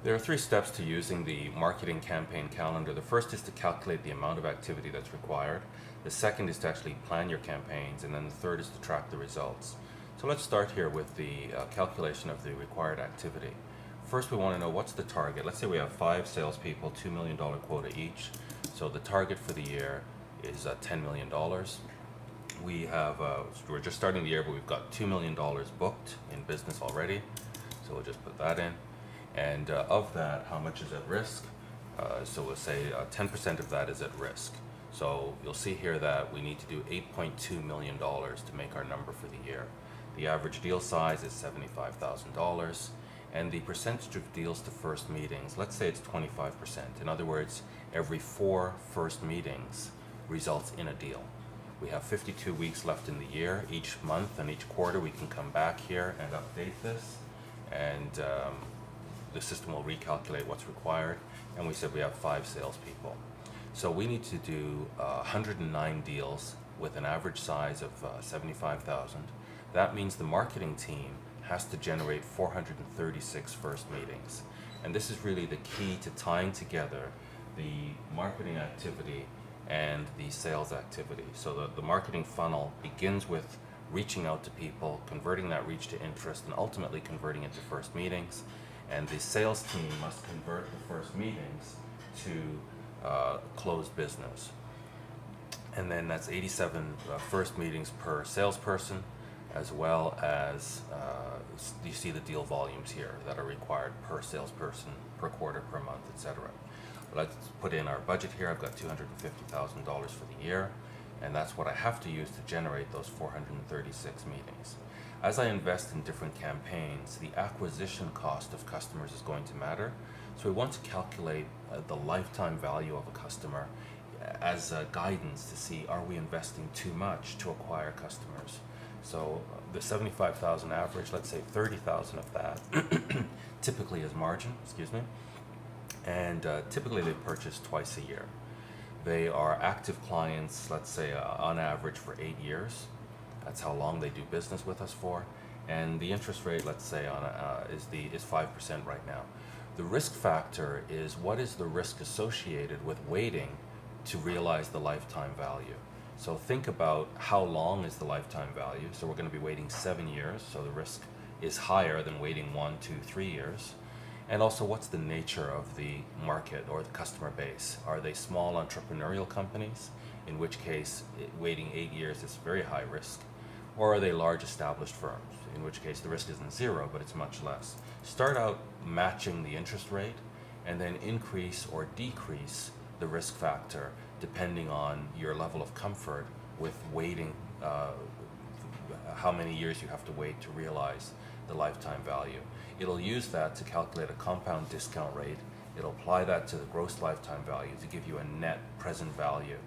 There are three steps to using the marketing campaign calendar. The first is to calculate the amount of activity that's required. The second is to actually plan your campaigns, and then the third is to track the results. So let's start here with the calculation of the required activity. First, we want to know what's the target. Let's say we have 5 salespeople, $2 million quota each. So the target for the year is $10 million. We're just starting the year, but we've got $2 million booked in business already. So we'll just put that in. And of that, how much is at risk? So we'll say 10% of that is at risk. So you'll see here that we need to do $8.2 million to make our number for the year. The average deal size is $75,000. And the percentage of deals to first meetings, let's say it's 25%. In other words, every 4 first meetings results in a deal. We have 52 weeks left in the year. Each month and each quarter we can come back here and update this. And the system will recalculate what's required, and we said we have 5 salespeople. So we need to do 109 deals with an average size of 75,000. That means the marketing team has to generate 436 first meetings. And this is really the key to tying together the marketing activity and the sales activity. So the marketing funnel begins with reaching out to people, converting that reach to interest, and ultimately converting it to first meetings. And the sales team must convert the first meetings to closed business. And then that's 87 first meetings per salesperson, as well as you see the deal volumes here that are required per salesperson, per quarter, per month, etc. Let's put in our budget here. I've got $250,000 for the year, and that's what I have to use to generate those 436 meetings. As I invest in different campaigns, the acquisition cost of customers is going to matter. So we want to calculate the lifetime value of a customer as a guidance to see, are we investing too much to acquire customers? So the 75,000 average, let's say 30,000 of that typically is margin, and typically they purchase twice a year. They are active clients, let's say on average for 8 years. That's how long they do business with us for. And the interest rate, let's say, is 5% right now. The risk factor is, what is the risk associated with waiting to realize the lifetime value? So think about how long is the lifetime value. So we're going to be waiting 7 years, so the risk is higher than waiting 1, 2, 3 years. And also, what's the nature of the market or the customer base? Are they small entrepreneurial companies, in which case waiting 8 years is very high risk? Or are they large established firms, in which case the risk isn't 0, but it's much less? Start out matching the interest rate, and then increase or decrease the risk factor depending on your level of comfort with waiting, how many years you have to wait to realize the lifetime value. It'll use that to calculate a compound discount rate. It'll apply that to the gross lifetime value to give you a net present value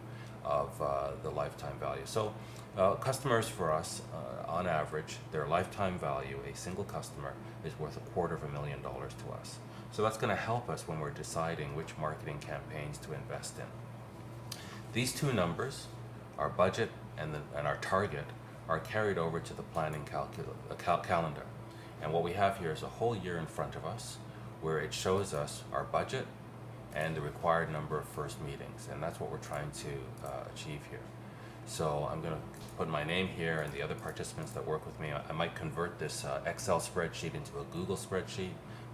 of the lifetime value. So customers for us, on average, their lifetime value, a single customer, is worth $250,000 to us. So that's going to help us when we're deciding which marketing campaigns to invest in. These two numbers, our budget and our target, are carried over to the planning calendar. And what we have here is a whole year in front of us where it shows us our budget and the required number of first meetings. And that's what we're trying to achieve here. So I'm going to put my name here and the other participants that work with me. I might convert this Excel spreadsheet into a Google spreadsheet,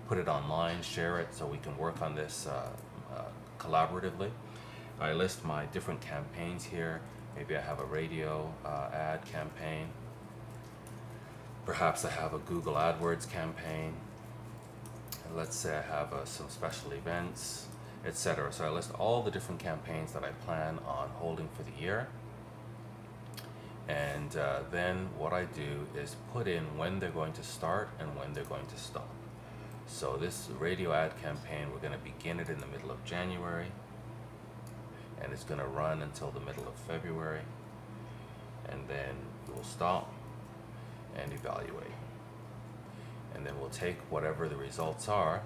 put it online, share it so we can work on this collaboratively. I list my different campaigns here. Maybe I have a radio ad campaign. Perhaps I have a Google AdWords campaign. And let's say I have some special events, etc. So I list all the different campaigns that I plan on holding for the year. And then what I do is put in when they're going to start and when they're going to stop. So this radio ad campaign, we're going to begin it in the middle of January, and it's going to run until the middle of February, and then we'll stop and evaluate. And then we'll take whatever the results are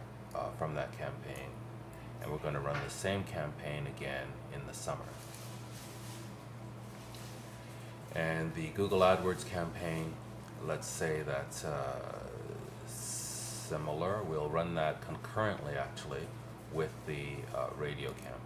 from that campaign, and we're going to run the same campaign again in the summer. And the Google AdWords campaign, let's say that similar. We'll run that concurrently actually with the radio campaign.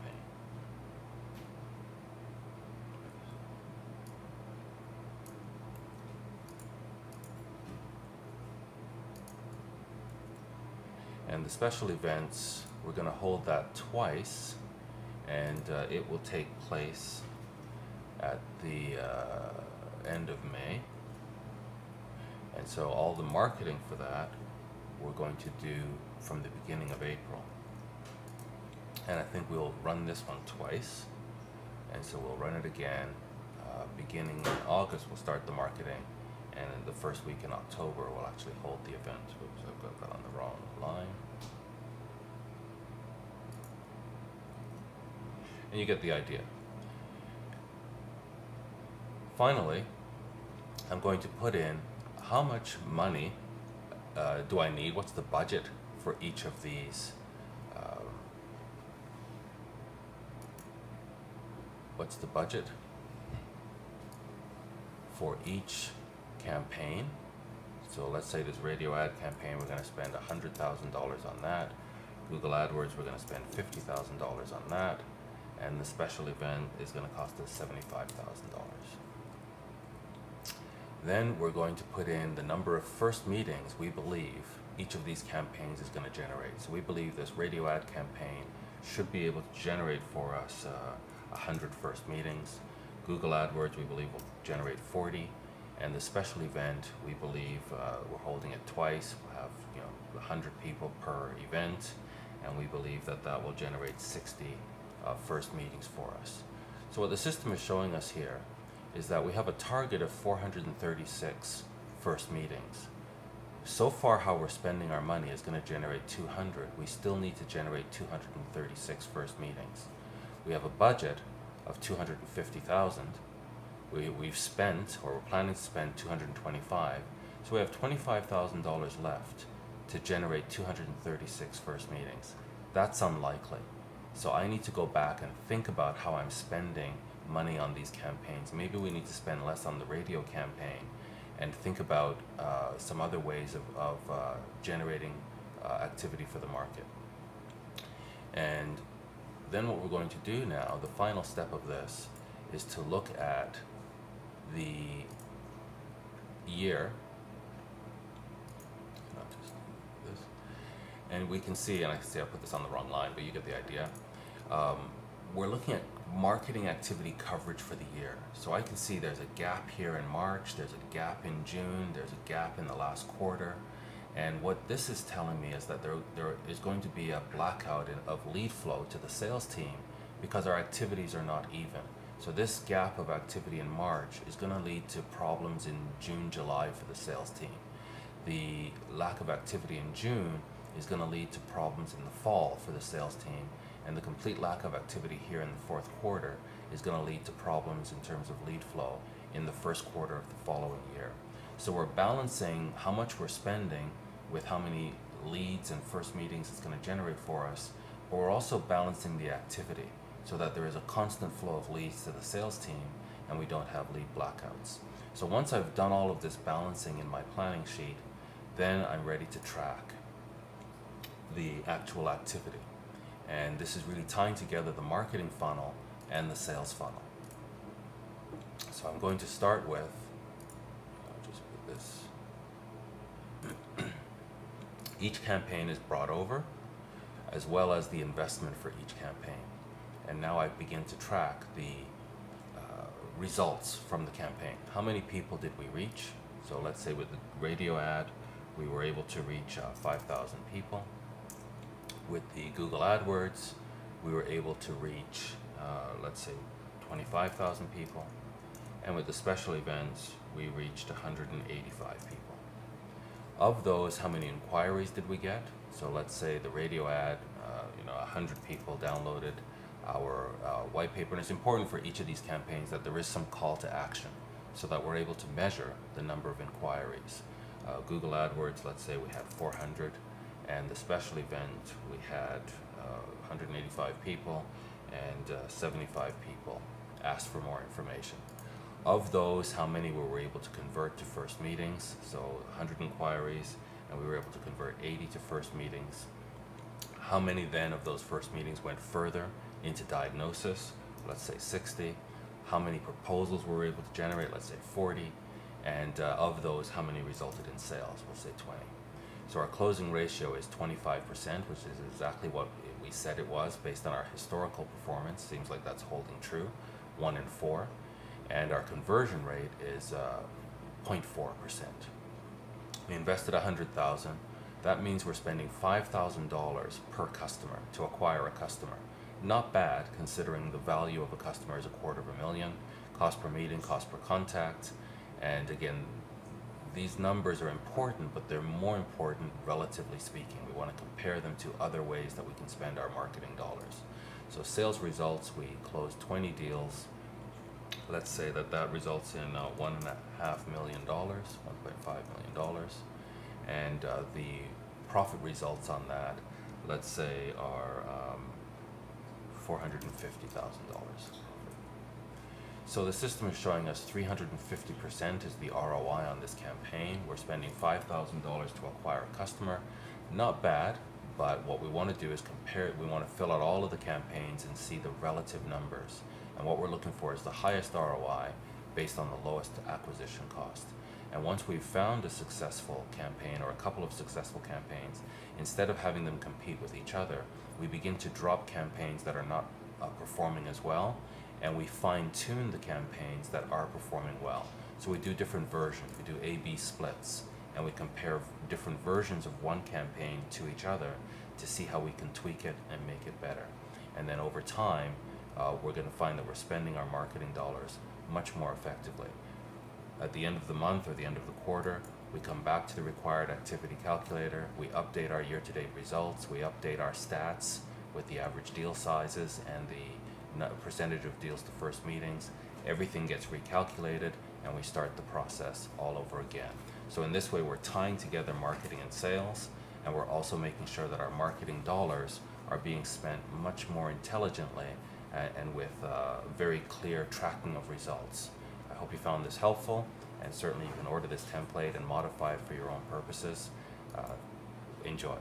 And the special events, we're going to hold that twice, and it will take place at the end of May. And so all the marketing for that we're going to do from the beginning of April. And I think we'll run this one twice, and so we'll run it again beginning in August. We'll start the marketing, and in the first week in October we'll actually hold the event. Oops, I've got that on the wrong line. And you get the idea. Finally, I'm going to put in how much money do I need, what's the budget for each of these, what's the budget for each campaign. So let's say this radio ad campaign, we're going to spend $100,000 on that. Google AdWords, we're going to spend $50,000 on that. And the special event is going to cost us $75,000. Then we're going to put in the number of first meetings we believe each of these campaigns is going to generate. So we believe this radio ad campaign should be able to generate for us 100 first meetings. Google AdWords we believe will generate 40, and the special event we believe we're holding it twice. We'll have 100 people per event, and we believe that that will generate 60 first meetings for us. So what the system is showing us here is that we have a target of 436 first meetings. So far how we're spending our money is going to generate 200. We still need to generate 236 first meetings. We have a budget of 250,000. We've spent, or we're planning to spend, 225. So we have $25,000 left to generate 236 first meetings. That's unlikely. So I need to go back and think about how I'm spending money on these campaigns. Maybe we need to spend less on the radio campaign and think about some other ways of generating activity for the market. And then what we're going to do now, the final step of this, is to look at the year. Not just this. And we can see, and I see I put this on the wrong line, but you get the idea. We're looking at marketing activity coverage for the year. So I can see there's a gap here in March, there's a gap in June, there's a gap in the last quarter. And what this is telling me is that there is going to be a blackout of lead flow to the sales team because our activities are not even. So this gap of activity in March is going to lead to problems in June, July for the sales team. The lack of activity in June is going to lead to problems in the fall for the sales team. And the complete lack of activity here in the fourth quarter is going to lead to problems in terms of lead flow in the first quarter of the following year. So we're balancing how much we're spending with how many leads and first meetings it's going to generate for us, but we're also balancing the activity so that there is a constant flow of leads to the sales team and we don't have lead blackouts. So once I've done all of this balancing in my planning sheet, then I'm ready to track the actual activity. And this is really tying together the marketing funnel and the sales funnel. So I'm going to start with, I'll just put this. Each campaign is brought over, as well as the investment for each campaign. And now I begin to track the results from the campaign. How many people did we reach? So let's say with the radio ad, we were able to reach 5,000 people. With the Google AdWords, we were able to reach, let's say, 25,000 people. And with the special events, we reached 185 people. Of those, how many inquiries did we get? So let's say the radio ad, 100 people downloaded our white paper. And it's important for each of these campaigns that there is some call to action so that we're able to measure the number of inquiries. Google AdWords, let's say we had 400. And the special event, we had 185 people, and 75 people asked for more information. Of those, how many were we able to convert to first meetings? So 100 inquiries, and we were able to convert 80 to first meetings. How many then of those first meetings went further into diagnosis? Let's say 60. How many proposals were we able to generate? Let's say 40. And of those, how many resulted in sales? We'll say 20. So our closing ratio is 25%, which is exactly what we said it was based on our historical performance. Seems like that's holding true, 1 in 4. And our conversion rate is 0.4%. We invested $100,000. That means we're spending $5,000 per customer to acquire a customer. Not bad, considering the value of a customer is $250,000, cost per meeting, cost per contact. And again, these numbers are important, but they're more important relatively speaking. We want to compare them to other ways that we can spend our marketing dollars. So sales results, we closed 20 deals. Let's say that results in $1.5 million, $1.5 million. And the profit results on that, let's say, are $450,000. So the system is showing us 350% is the ROI on this campaign. We're spending $5,000 to acquire a customer. Not bad, but what we want to do is compare it. We want to fill out all of the campaigns and see the relative numbers. And what we're looking for is the highest ROI based on the lowest acquisition cost. And once we've found a successful campaign or a couple of successful campaigns, instead of having them compete with each other, we begin to drop campaigns that are not performing as well, and we fine-tune the campaigns that are performing well. So we do different versions. We do A/B splits, and we compare different versions of one campaign to each other to see how we can tweak it and make it better. And then over time, we're going to find that we're spending our marketing dollars much more effectively. At the end of the month or the end of the quarter, we come back to the required activity calculator, we update our year-to-date results, we update our stats with the average deal sizes and the percentage of deals to first meetings. Everything gets recalculated, and we start the process all over again. So in this way, we're tying together marketing and sales, and we're also making sure that our marketing dollars are being spent much more intelligently and with very clear tracking of results. I hope you found this helpful, and certainly you can order this template and modify it for your own purposes. Enjoy.